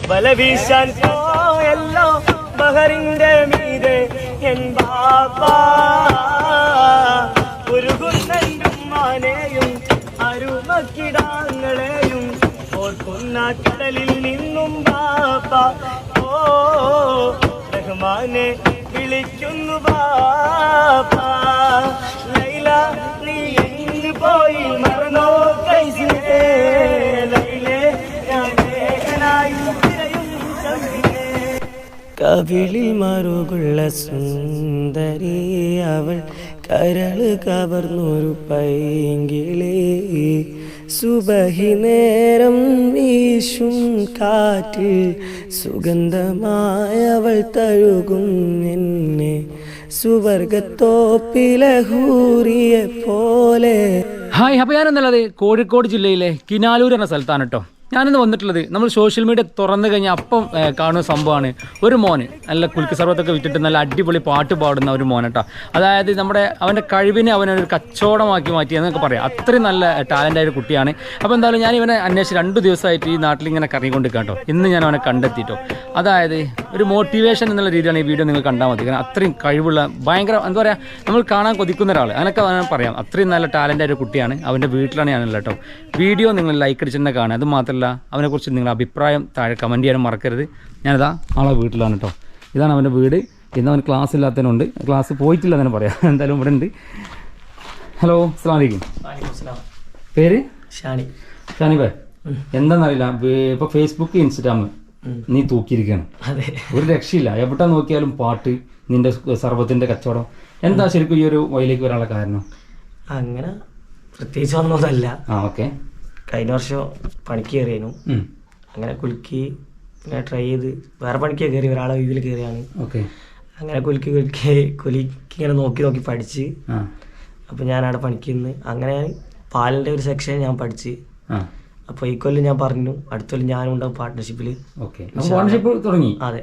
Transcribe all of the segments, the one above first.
വല വീശാൻ പോയല്ലോ ബഹറിന്റെ മീതെ എൻ ബാപ്പാ ഉരുകുന്നെയും മാനെയും അരുമക്കിടാങ്ങളെയും ഓർക്കുന്ന കടലിൽ നിന്നും ബാപ്പാ ഓ റഹ്മാനെ വിളിക്കുന്നു ബാപ്പാ ലൈല നീ എങ്ങ് പോയി മറന്നോ കൈസിനെ ലൈലേ ഞാൻ ഏകനായി തിരയും ചന്ദ്രനെ കവിളിൽ മറുകുള്ള സുന്ദരി അവൾ കരള് കവർന്നൊരു പൈങ്കിളി സുബഹി നേരം വീശും കാറ്റിൽ സുഗന്ധമായവൾ തഴുകും എന്നെ സുവർഗത്തോപ്പിലെ ഹൂറിയെ പോലെ. ഹായ്, അപ്പോൾ ഞാനെന്നുള്ളത് കോഴിക്കോട് ജില്ലയിലെ കിനാലൂർ എന്ന സ്ഥലത്താണ് കേട്ടോ. ഞാനിന്ന് വന്നിട്ടുള്ളത് നമ്മൾ സോഷ്യൽ മീഡിയ തുറന്നു കഴിഞ്ഞാൽ അപ്പം കാണുന്ന സംഭവമാണ് ഒരു മോന് നല്ല കുൽക്ക് സർവത്തൊക്കെ വിറ്റിട്ട് നല്ല അടിപൊളി പാട്ട് പാടുന്ന ഒരു മോൻ കേട്ടോ. അതായത് അവൻ്റെ കഴിവിനെ അവനൊരു കച്ചവടമാക്കി മാറ്റി എന്നൊക്കെ പറയാം. അത്രയും നല്ല ടാലൻ്റായ ഒരു കുട്ടിയാണ്. അപ്പോൾ എന്തായാലും ഞാൻ ഇവനെ അന്വേഷിച്ച് 2 ദിവസമായിട്ട് ഈ നാട്ടിൽ ഇങ്ങനെ കറങ്ങിക്കൊണ്ടിരിക്കാം കേട്ടോ. ഇന്ന് ഞാൻ അവനെ കണ്ടെത്തിയിട്ടോ. അതായത് ഒരു മോട്ടിവേഷൻ എന്നുള്ള രീതിയിലാണ് ഈ വീഡിയോ നിങ്ങൾ കണ്ടാൽ മതി. കാരണം അത്രയും കഴിവുള്ള ഭയങ്കര എന്താ പറയുക, നമ്മൾ കാണാൻ കൊതിക്കുന്ന ഒരാൾ അങ്ങനെയൊക്കെ പറയാം. അത്രയും നല്ല ടാലൻ്റായ ഒരു കുട്ടിയാണ്. അവൻ്റെ വീട്ടിലാണ് ഞാനുള്ളത് കേട്ടോ. വീഡിയോ നിങ്ങൾ ലൈക്ക് അടിച്ച് തന്നെ കാണുക. അത് മാത്രമല്ല അവനെക്കുറിച്ച് നിങ്ങളുടെ അഭിപ്രായം താഴെ കമൻറ്റ് ചെയ്യാനും മറക്കരുത്. ഞാനിതാ ആളെ വീട്ടിലാണ് കേട്ടോ. ഇതാണ് അവൻ്റെ വീട്. ഇന്ന് അവൻ ക്ലാസ് ഇല്ലാത്തതിനുണ്ട്, ക്ലാസ് പോയിട്ടില്ല തന്നെ പറയാം. എന്തായാലും ഇവിടെ ഉണ്ട്. ഹലോ, അസ്സലാമു അലൈക്കും. പേര് ഷാനി ഭായ്. എന്താണെന്നറിയില്ല, ഇപ്പോൾ ഫേസ്ബുക്ക് ഇൻസ്റ്റാഗ്രാം നീ തൂക്കിയിരിക്കുകയാണ്. ഒരു രക്ഷയില്ല. എവിടെ നോക്കിയാലും പാട്ട്, നിന്റെ സർവത്തിൻ്റെ കച്ചവടം. എന്താ ശരിക്കും ഈ ഒരു വഴിയിലേക്ക് വരാനുള്ള കാരണം? അങ്ങനെ പ്രത്യേകിച്ച് ഒന്നുമല്ല. ഓക്കെ. കഴിഞ്ഞ വർഷം പണിക്ക് കയറിയായിരുന്നു. അങ്ങനെ കുലുക്കി ഇങ്ങനെ ട്രൈ ചെയ്ത് വേറെ പണിക്ക് കയറി, ഒരാളെ വീട്ടിൽ കയറിയാണ്. ഓക്കെ. അങ്ങനെ കുലുക്കി ഇങ്ങനെ നോക്കി പഠിച്ച്. അപ്പോൾ ഞാനവിടെ പണിക്ക് നിന്ന് അങ്ങനെ പാലിൻ്റെ ഒരു സെക്ഷൻ ഞാൻ പഠിച്ച്. അപ്പോൾ ഈ കൊല്ലം ഞാൻ പറഞ്ഞു അടുത്ത കൊല്ലം ഞാനും ഉണ്ടാവും പാർട്ട്ണർഷിപ്പിൽ. തുടങ്ങി. അതെ,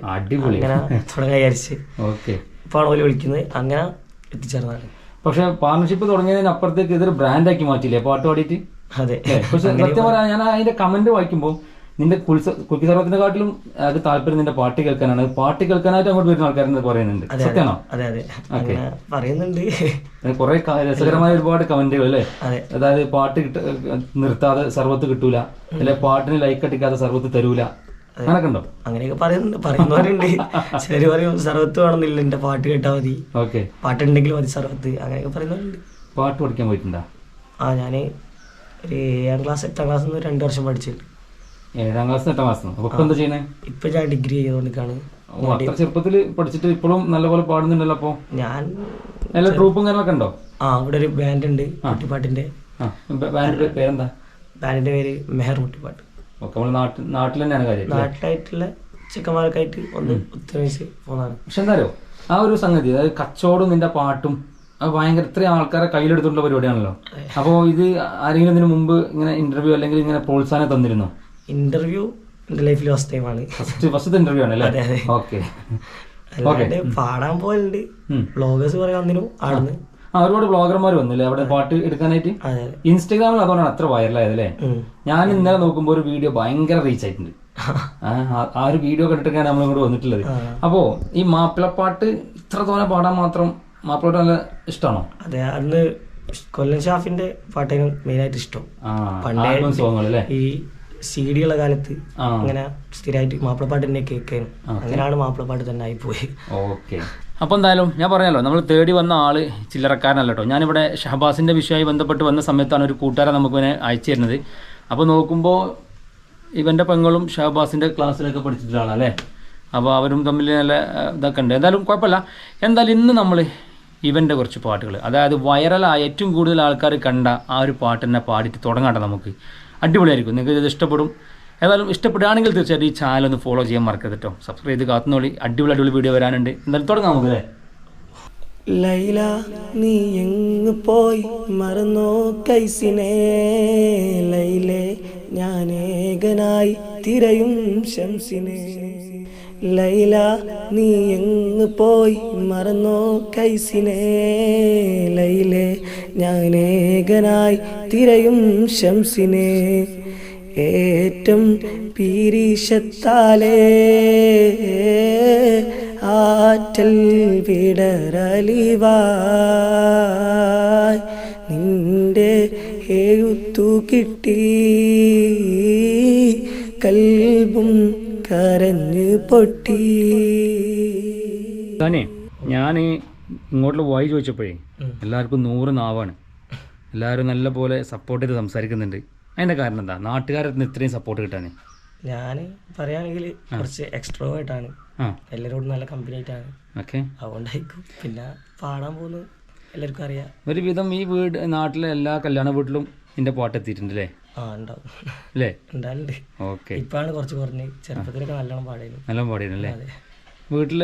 അങ്ങനെ തുടങ്ങാൻ വിചാരിച്ച്. ഇപ്പോൾ ഓല് വിളിക്കുന്നത്. അങ്ങനെ എത്തിച്ചേർന്നാണ്. പക്ഷെ പാർട്ണർഷിപ്പ് തുടങ്ങിയതിനപ്പുറത്തേക്ക് ഇതൊരു ബ്രാൻഡാക്കി മാറ്റില്ലേ പാട്ട് പാടിയിട്ട്? അതെ. പക്ഷെ സത്യം പറയാം, ഞാൻ അതിന്റെ കമന്റ് വായിക്കുമ്പോൾ നിന്റെ കുൽക്കി സർവത്തിനെ കാട്ടിലും അത് താല്പര്യം നിന്റെ പാട്ട് കേൾക്കാനാണ്. പാട്ട് കേൾക്കാനായിട്ട് അങ്ങോട്ട് വരുന്ന ആൾക്കാരെന്ന് പറയുന്നുണ്ട്. സത്യമാണോ? അതെ അതെ, പറയുന്നുണ്ട്. കുറെ രസകരമായ ഒരുപാട് കമന്റുകൾ അല്ലേ? അതായത് പാട്ട് നിർത്താതെ സർവത്ത് കിട്ടൂല, അല്ലെ പാട്ടിന് ലൈക്ക് അടിക്കാതെ സർവത്ത് തരൂല, അങ്ങനൊക്കെ ഉണ്ടോ? അങ്ങനെയൊക്കെ പറയുന്നവരുണ്ട്. ചിലര് പറയും സർവത്ത് വേണമെന്നില്ല, എന്റെ പാട്ട് കേട്ടാൽ മതി, പാട്ടുണ്ടെങ്കിൽ മതി സർവത്ത്, അങ്ങനെയൊക്കെ പറയുന്നവരുണ്ട്. പാട്ട് പഠിക്കാൻ പോയിട്ടുണ്ടോ? ഞാൻ ഒരു 7ാം ക്ലാസ് 8ാം ക്ലാസ് 2 വർഷം പഠിച്ചിട്ടുണ്ട്. 7ാം ക്ലാസ് 8ാം ക്ലാസ്. അപ്പൊ എന്താ ചെയ്യുന്നത്? ഇപ്പൊ ഞാൻ ഡിഗ്രി ചെയ്തോണ്ടിരിക്കാണ്. അത്ര ചെറുപ്പത്തിൽ പഠിച്ചിട്ട് ഇപ്പോഴും നല്ലപോലെ പാടുന്നുണ്ടല്ലോ. അപ്പൊ ഞാൻ നല്ല ട്രൂപ്പും കാര്യങ്ങളൊക്കെ ഉണ്ടോ? ഇവിടെ ഒരു ബാൻഡ് ഉണ്ട്, മുട്ടിപ്പാട്ടിന്റെ. ബാൻഡിന്റെ പേരെന്താ? ബാൻഡിന്റെ പേര് മെഹർ മുട്ടിപ്പാട്ട്. നാട്ടിൽ തന്നെയാണ് കാര്യം. നാട്ടിലായിട്ടുള്ള ചെക്കന്മാരൊക്കെ ആയിട്ട് ഒന്ന് ഒത്തൊരുമിച്ച് പോകുന്നതാണ്. പക്ഷെ എന്തായാലും ആ ഒരു സംഗതി, അതായത് കച്ചവടം നിന്റെ പാട്ടും ഭയങ്കര ഇത്രയും ആൾക്കാരെ കയ്യിലെടുത്തിട്ടുള്ള പരിപാടിയാണല്ലോ. അപ്പോൾ ഇത് ആരെങ്കിലും ഇതിനു മുമ്പ് ഇങ്ങനെ ഇന്റർവ്യൂ അല്ലെങ്കിൽ ഇങ്ങനെ പ്രോത്സാഹനം തന്നിരുന്നോ? ഇന്റർവ്യൂ എന്റെ ലൈഫിൽ ഫസ്റ്റ് ടൈമാണ്. ഫസ്റ്റത്തെ ഇന്റർവ്യൂ ആണ് അല്ലേ? ഓക്കെ. പാടാൻ പോലുണ്ട്, ബ്ലോഗേഴ്സ് കുറെ വന്നിരുന്നു ആടുന്ന്. ഒരുപാട് ബ്ലോഗർമാർ വന്നില്ലേ അവിടെ പാട്ട് എടുക്കാനായിട്ട്? ഇൻസ്റ്റാഗ്രാമിൽ അതുകൊണ്ടാണ് അത്ര വൈറലായതല്ലേ? ഞാൻ ഇന്നലെ നോക്കുമ്പോൾ ഒരു വീഡിയോ ഭയങ്കര റീച്ച് ആയിട്ടുണ്ട്. ആ ഒരു വീഡിയോ കണ്ടിട്ടൊക്കെയാണ് നമ്മളിങ്ങോട്ട് വന്നിട്ടുള്ളത്. അപ്പോ ഈ മാപ്പിളപ്പാട്ട് ഇത്ര തോനെ പാടാൻ മാത്രം മാപ്പിളോട്ട് നല്ല ഇഷ്ടമാണോ? അതെ, അന്ന് കൊല്ലം ഷാഫിന്റെ പാട്ടേനും മെയിനായിട്ട് ഇഷ്ടം. പണ്ടേ ഈ CD ഉള്ള കാലത്ത് അങ്ങനെ സ്ഥിരമായിട്ട് മാപ്പിളപ്പാട്ട് തന്നെ കേൾക്കാനും, അങ്ങനെയാണ് മാപ്പിളപ്പാട്ട് തന്നെ ആയിപ്പോയി. ഓക്കെ. അപ്പോൾ എന്തായാലും ഞാൻ പറഞ്ഞല്ലോ, നമ്മൾ തേടി വന്ന ആള് ചില്ലറക്കാരനല്ല കേട്ടോ. ഞാനിവിടെ ഷഹബാസിന്റെ വിഷയമായി ബന്ധപ്പെട്ട് വന്ന സമയത്താണ് ഒരു കൂട്ടുകാരൻ നമുക്ക് ഇവനെ അയച്ചു തരുന്നത്. അപ്പോൾ നോക്കുമ്പോൾ ഇവന്റെ പെങ്ങളും ഷഹബാസിന്റെ ക്ലാസ്സിലൊക്കെ പഠിച്ചിട്ടുള്ള ആളല്ലേ. അപ്പോൾ അവരും തമ്മിൽ നല്ല ഇതൊക്കെ ഉണ്ട്. എന്തായാലും കുഴപ്പമില്ല. എന്തായാലും ഇന്ന് നമ്മൾ ഇവൻ്റെ കുറച്ച് പാട്ടുകൾ, അതായത് വൈറലായ ഏറ്റവും കൂടുതൽ ആൾക്കാർ കണ്ട ആ ഒരു പാട്ട് തന്നെ പാടിയിട്ട് തുടങ്ങാട്ടെ. നമുക്ക് അടിപൊളിയായിരിക്കും, നിങ്ങൾക്ക് ഇത് ഇഷ്ടപ്പെടും. ഏതായാലും ഇഷ്ടപ്പെടുകയാണെങ്കിൽ തീർച്ചയായിട്ടും ഈ ചാനൽ ഒന്ന് ഫോളോ ചെയ്യാൻ മറക്കരുത് കേട്ടോ. സബ്സ്ക്രൈബ് ചെയ്ത് കാത്തുന്നോളി, അടിപൊളി വീഡിയോ വരാനുണ്ട്. എന്തായാലും തുടങ്ങാം നമുക്ക്. ലൈല നീ എങ്ങ് പോയി മറന്നോ കൈസിനെ, ലൈലേ ഞാൻ ഏകനായി തിരയും ശംസിനെ. ലൈല നീ എങ്ങ് പോയി മറന്നോ കൈസിനെ, ലൈലേ ഞാൻ ഏകനായി തിരയും ശംസിനെ. ഏറ്റം പീരീഷത്താലേ ആറ്റൽ വിടരലിവായ് നിന്റെ എഴുത്തു കിട്ടി കൽബും കരഞ്ഞു പൊട്ടി. ഞാൻ ഇങ്ങോട്ടുള്ള വായി ചോദിച്ചപ്പോഴേ എല്ലാവർക്കും 100 നാവാണ്. എല്ലാവരും നല്ല പോലെ സപ്പോർട്ട് ചെയ്ത് സംസാരിക്കുന്നുണ്ട്. അതിൻ്റെ കാരണം എന്താ നാട്ടുകാരുടെ ഇത്രയും സപ്പോർട്ട് കിട്ടാൻ? ഞാൻ പറയുകയാണെങ്കിൽ കുറച്ച് എക്സ്ട്രോവേർട്ടാണ്, എല്ലാവരോടും നല്ല കമ്പനി ആയിട്ടാണ്. ഓക്കെ, അതുകൊണ്ടായിരിക്കും. പിന്നെ പാടാൻ പോകുന്നത് എല്ലാവർക്കും അറിയാം. ഒരുവിധം ഈ വീട് നാട്ടിലെ എല്ലാ കല്യാണ വീട്ടിലും ഇതിൻ്റെ പാട്ട് എത്തിയിട്ടുണ്ട് അല്ലേ? ഉണ്ടാവും അല്ലേ? ഉണ്ടാവുന്നുണ്ട്. ഓക്കെ, ഇപ്പാണ് കുറച്ച് കുറഞ്ഞ്. ചെറുപ്പത്തിലൊക്കെ നല്ലോണം പാടിയിരുന്നു. നല്ലോണം പാടിയിരുന്നു അല്ലേ? വീട്ടിൽ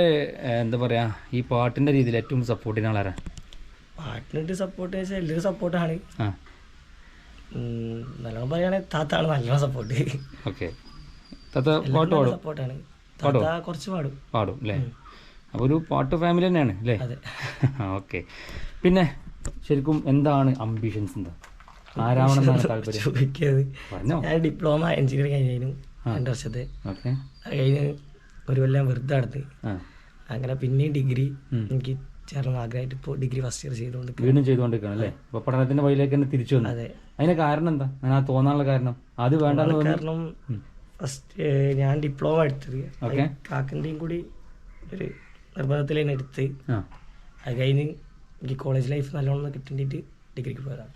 എന്താ പറയുക, ഈ പാട്ടിൻ്റെ രീതിയിൽ ഏറ്റവും സപ്പോർട്ട് ചെയ്യുന്ന ആളാരാ? പാട്ടിനായിട്ട് സപ്പോർട്ട് വെച്ചാൽ എല്ലാവരും സപ്പോർട്ടാണ്. നല്ലോണം പറയുകയാണെങ്കിൽ താത്താണ് നല്ലോണം സപ്പോർട്ട്. ഓക്കെ, താത്ത പാട്ട് പാടും? സപ്പോർട്ടാണ്. താത്ത കുറച്ച് പാടും അല്ലേ? അപ്പോൾ ഒരു പാട്ട് ഫാമിലി തന്നെയാണ് അല്ലേ? അതെ. ഓക്കെ, പിന്നെ ശരിക്കും എന്താണ് അംബിഷൻസ്? എന്താ ആരാവണമെന്നാണ് താല്പര്യം? ചോദിക്കുന്നത് ഞാൻ ഡിപ്ലോമ എഞ്ചിനീയറിംഗ് കഴിഞ്ഞു 2 വർഷത്തെ. ഓക്കെ, അത് കഴിഞ്ഞ് ഒരു കൊല്ലം വെറുതെ നടന്ന് അങ്ങനെ പിന്നെയും ഡിഗ്രി എനിക്ക് ചേർന്ന് ആഗ്രഹമായിട്ട് ഇപ്പോൾ ഡിഗ്രി ഫസ്റ്റ് ഇയർ ചെയ്തുകൊണ്ടിരിക്കുകയാണ് അല്ലേ? അപ്പോൾ പഠനത്തിന്റെ വഴിയിലേക്ക് തന്നെ തിരിച്ചു വന്നു. അതെ. അതിന് കാരണം എന്താ? ഞാൻ ആ തോന്നാനുള്ള കാരണം അത് വേണ്ട കാരണം ഫസ്റ്റ് ഞാൻ ഡിപ്ലോമ എടുത്തത് കാക്കൻ്റെയും കൂടി ഒരു നിർബന്ധത്തിൽ തന്നെ എടുത്ത് അത് കഴിഞ്ഞ് എനിക്ക് കോളേജ് ലൈഫ് നല്ലോണം കിട്ടേണ്ടിട്ട് ഡിഗ്രിക്ക് പോയതാണ്.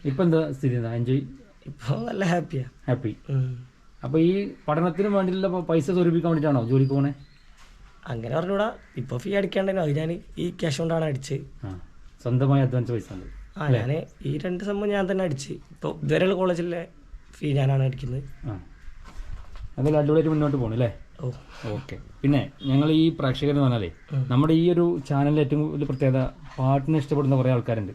ഇപ്പം എന്താ സ്ഥിതി? എൻജോയ് ഇപ്പോൾ നല്ല ഹാപ്പി. അപ്പോൾ ഈ പഠനത്തിന് വേണ്ടിയുള്ള പൈസ സ്വരൂപിക്കാൻ വേണ്ടിയിട്ടാണോ ജോലിക്ക് പോണേ? അങ്ങനെ പറഞ്ഞൂടാ, ഇപ്പോൾ ഫീ അടിക്കാണ്ടല്ലോ. അത് ഞാൻ ഈ ക്യാഷ് കൊണ്ടാണ് അടിച്ചത്. സ്വന്തമായി അഡ്വാൻസ് പൈസ ഉണ്ട്. ഞാൻ ഈ 2 സംഭവം ഞാൻ തന്നെ അടിച്ച്. ഇപ്പോൾ ഇതുവരെയുള്ള കോളേജിലെ ഫീ ഞാനാണ് അടിക്കുന്നത്. അതിൽ അടിപൊളിയായിട്ട് മുന്നോട്ട് പോകണം അല്ലേ? ഓ, ഓക്കെ. പിന്നെ ഞങ്ങൾ ഈ പ്രേക്ഷകരെന്ന് പറഞ്ഞാലേ നമ്മുടെ ഈ ഒരു ചാനലിൽ ഏറ്റവും വലിയ പ്രത്യേകത പാട്ടിനെ ഇഷ്ടപ്പെടുന്ന കുറേ ആൾക്കാരുണ്ട്.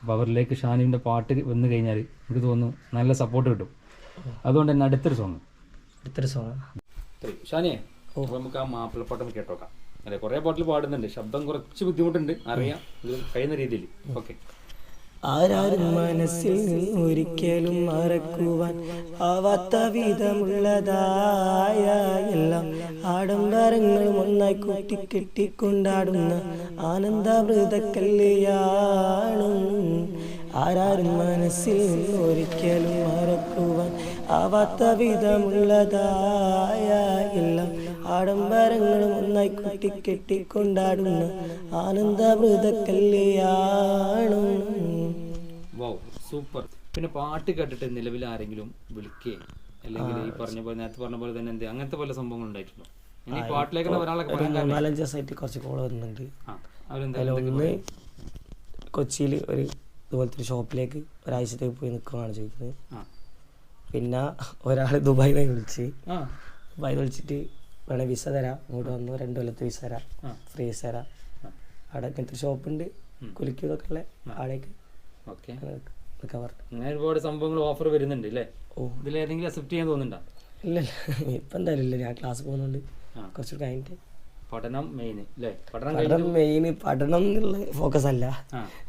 അപ്പോൾ അവരിലേക്ക് ഷാനുവിൻ്റെ പാട്ട് വന്നു കഴിഞ്ഞാൽ എനിക്ക് തോന്നുന്നു നല്ല സപ്പോർട്ട് കിട്ടും. അതുകൊണ്ട് തന്നെ അടുത്തൊരു സോങ് ഷാനിയെ നമുക്ക് ആ മാപ്പിളപ്പാട്ടം കേട്ടോക്കാം അല്ലെ? കുറേ പാട്ടിൽ പാടുന്നുണ്ട്, ശബ്ദം കുറച്ച് ബുദ്ധിമുട്ടുണ്ട് അറിയാം, കഴിയുന്ന രീതിയിൽ. ഓക്കെ. ആരാരും മനസ്സിൽ ഒരിക്കലും മറക്കുവാൻ ആവാത്ത വിധമുള്ളതായ എല്ലാം ആഡംബരങ്ങളും ഒന്നായി കൂട്ടിക്കെട്ടിക്കൊണ്ടാടുന്ന ആനന്ദമൃതക്കല്യാണം. ആരാരും മനസ്സിൽ ഒരിക്കലും മറക്കുവാൻ ആവാത്ത വിധമുള്ളതായ എല്ലാം ആഡംബരങ്ങളും ഒന്നായി കൂട്ടിക്കെട്ടിക്കൊണ്ടാടുന്ന ആനന്ദമൃതക്കല്യാണം. സൂപ്പർ. പിന്നെ പാട്ട് കേട്ടിട്ട് നിലവിൽ ആരെങ്കിലും വിളിക്കേ അല്ലെങ്കിൽ ഈ പറഞ്ഞ പോലെ നേരത്തെ പറഞ്ഞ പോലെ തന്നെ എന്ത് അങ്ങനത്തെ പല സംഭവങ്ങൾ ഉണ്ടായിട്ടുണ്ടോ? ഈ പാട്ടിലേക്ക് ഒരാളൊക്കെ 4-5 ദിവസമായിട്ട് കുറച്ച് കോൾ വരുന്നുണ്ട്. ഒന്ന് കൊച്ചിയിൽ ഒരു ഇതുപോലത്തെ ഒരു ഷോപ്പിലേക്ക് ഒരാഴ്ചത്തേക്ക് പോയി നിൽക്കുകയാണ് ചോദിക്കുന്നത്. പിന്നെ ഒരാൾ ദുബായിൽ വിളിച്ചിട്ട് വേണേൽ വിസ തരാം, ഇങ്ങോട്ട് വന്നു 2 കൊല്ലത്തെ വിസ തരാം, ഫ്രീ വിസ തരാം. അവിടെ ഇങ്ങനത്തെ ഷോപ്പുണ്ട് കുലിക്കുന്നതൊക്കെ ഉള്ള ആളേക്ക്. ഓക്കെ, അങ്ങനെ ഒരുപാട് സംഭവങ്ങൾ ഓഫർ വരുന്നുണ്ട് അല്ലേ? ഓ, ഇതിലേതെങ്കിലും അക്സെപ്റ്റ് ചെയ്യാൻ തോന്നുന്നുണ്ടോ? ഇല്ല, ഇപ്പം എന്തായാലും ഇല്ല. ഞാൻ ക്ലാസ് പോകുന്നുണ്ട്, കുറച്ച് കഴിഞ്ഞിട്ട്. പഠനം മെയിൻ അല്ലേ? പഠനം എന്നുള്ള ഫോക്കസ് അല്ല.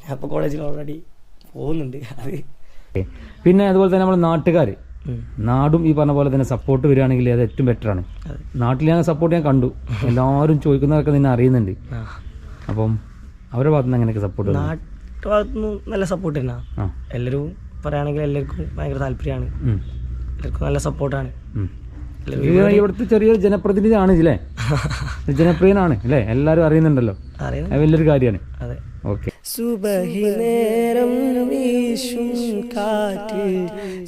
ഞാൻ ഇപ്പോൾ കോളേജിൽ ഓൾറെഡി പോകുന്നുണ്ട്. അത് പിന്നെ അതുപോലെ തന്നെ നമ്മൾ നാട്ടുകാർ നാടും ഈ പറഞ്ഞ പോലെ തന്നെ സപ്പോർട്ട് വരികയാണെങ്കിൽ അത് ഏറ്റവും ബെറ്ററാണ്. നാട്ടിൽ ഞാൻ സപ്പോർട്ട് ഞാൻ കണ്ടു, എല്ലാവരും ചോദിക്കുന്നതൊക്കെ നിന്നെ അറിയുന്നുണ്ട്. അപ്പം അവരുടെ ഭാഗത്തുനിന്ന് അങ്ങനെയൊക്കെ സപ്പോർട്ട്? നാട്ടുഭാഗത്തുനിന്ന് നല്ല സപ്പോർട്ട് തന്നെ. എല്ലാവരും പറയുകയാണെങ്കിൽ എല്ലാവർക്കും ഭയങ്കര താല്പര്യമാണ്, എല്ലാവർക്കും നല്ല സപ്പോർട്ടാണ്. ഇവിടുത്തെ ചെറിയൊരു ജനപ്രതിനിധിയാണ് ഇല്ലേ? ജനപ്രിയനാണ് അല്ലേ? എല്ലാവരും അറിയുന്നുണ്ടല്ലോ, വലിയൊരു കാര്യമാണ്. അതെ. ഓക്കെ. സുബഹി നേരം വീശും കാറ്റിൽ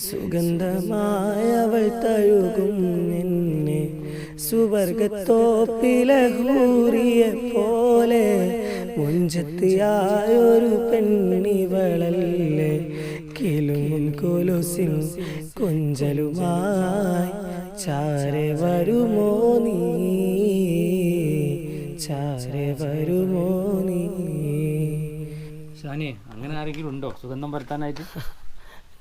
സുഗന്ധമായവൾ തഴുകും എന്നെ, സുവർഗത്തോപ്പിലൂറിയെ പോലെ മുഞ്ചത്തിയായൊരു പെണ്ണിവളല്ലേ, കിലുങ്ങും കൊലുസിൻ കൊഞ്ചലുമായി ചാരെ വരുമോ നീ, ചാരെ വരുമോ നീ. ഷാനിയെ അങ്ങനെ ആരെങ്കിലും ഉണ്ടോ സുഗന്ധം പരത്താനായിട്ട്?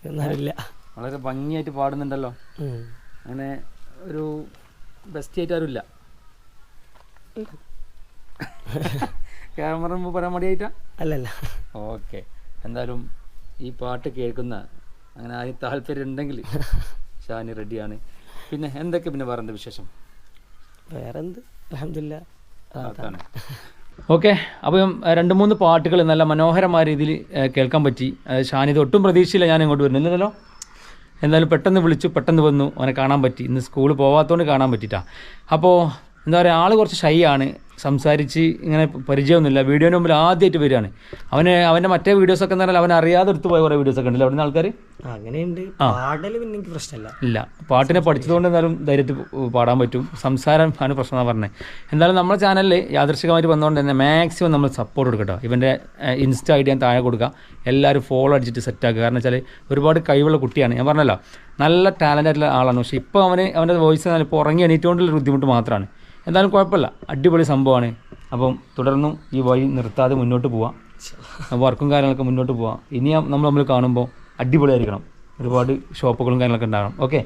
എന്നറിയില്ല. വളരെ ഭംഗിയായിട്ട് പാടുന്നുണ്ടല്ലോ. അങ്ങനെ ഒരു ബെസ്റ്റ് ആയിട്ട് ആരുമില്ല? ക്യാമറ മുമ്പ് പറയാൻ മടിയായിട്ടാ? അല്ലല്ല. ഓക്കെ. എന്തായാലും ഈ പാട്ട് കേൾക്കുന്ന അങ്ങനെ ആരും താല്പര്യം ഉണ്ടെങ്കിൽ ഷാനി റെഡിയാണ്. പിന്നെ എന്തൊക്കെ പിന്നെ വേറെ എന്താ വിശേഷം? വേറെ എന്ത്, അൽഹംദുലില്ലാ. അതാണ്. ഓക്കെ, അപ്പം 2-3 പാട്ടുകൾ നല്ല മനോഹരമായ രീതിയിൽ കേൾക്കാൻ പറ്റി. ഷാനി ഇത് ഒട്ടും പ്രതീക്ഷയില്ല ഞാൻ ഇങ്ങോട്ട് വരുന്നില്ലല്ലോ. എന്തായാലും പെട്ടെന്ന് വിളിച്ചു, പെട്ടെന്ന് വന്നു, അവനെ കാണാൻ പറ്റി. ഇന്ന് സ്കൂളിൽ പോകാത്തതുകൊണ്ട് കാണാൻ പറ്റിയിട്ടാ. അപ്പോൾ എന്താ പറയുക, ആൾ കുറച്ച് ഷൈ ആണ്, സംസാരിച്ച് ഇങ്ങനെ പരിചയമൊന്നുമില്ല. വീഡിയോൻ്റെ മുമ്പിൽ ആദ്യമായിട്ട് വരികയാണ്. അവൻ്റെ മറ്റേ വീഡിയോസൊക്കെ എന്ന് പറഞ്ഞാൽ അവൻ അറിയാതെ എടുത്ത് പോയ കുറേ വീഡിയോസൊക്കെ ഉണ്ടല്ലോ അവിടുന്ന് ആൾക്കാർ. അങ്ങനെയുണ്ട്. പാടൽ പിന്നെ എനിക്ക് പ്രശ്നമല്ല. ഇല്ല, പാട്ടിനെ പഠിച്ചതുകൊണ്ട് എന്തായാലും ധൈര്യത്തിൽ പാടാൻ പറ്റും. സംസാരം ആണ് പ്രശ്നം എന്നാണ് പറഞ്ഞത്. എന്തായാലും നമ്മുടെ ചാനലിൽ യാദൃശ്ചികമായിട്ട് വന്നുകൊണ്ട് തന്നെ മാക്സിമം നമ്മൾ സപ്പോർട്ട് കൊടുക്കട്ടോ. ഇവൻ്റെ ഇൻസ്റ്റ ഐ ഡി ഞാൻ താഴെ കൊടുക്കുക, എല്ലാവരും ഫോളോ അടിച്ചിട്ട് സെറ്റാക്കുക. കാരണം വെച്ചാൽ ഒരുപാട് കഴിവുള്ള കുട്ടിയാണ്, ഞാൻ പറഞ്ഞല്ലോ, നല്ല ടാലൻ്റ് ആയിട്ടുള്ള ആളാണ്. പക്ഷേ ഇപ്പോൾ അവൻ്റെ വോയിസ് ഇപ്പോൾ ഉറങ്ങി എണീറ്റുകൊണ്ടുള്ള ബുദ്ധിമുട്ട് മാത്രമാണ്. എന്തായാലും കുഴപ്പമില്ല, അടിപൊളി സംഭവമാണ്. അപ്പം തുടർന്നും ഈ വഴി നിർത്താതെ മുന്നോട്ട് പോവാം, വർക്കും കാര്യങ്ങളൊക്കെ മുന്നോട്ട് പോവാം. ഇനി നമ്മൾ കാണുമ്പോൾ അടിപൊളിയായിരിക്കണം, ഒരുപാട് ഷോപ്പുകളും കാര്യങ്ങളൊക്കെ ഉണ്ടാകണം. ഓക്കെ.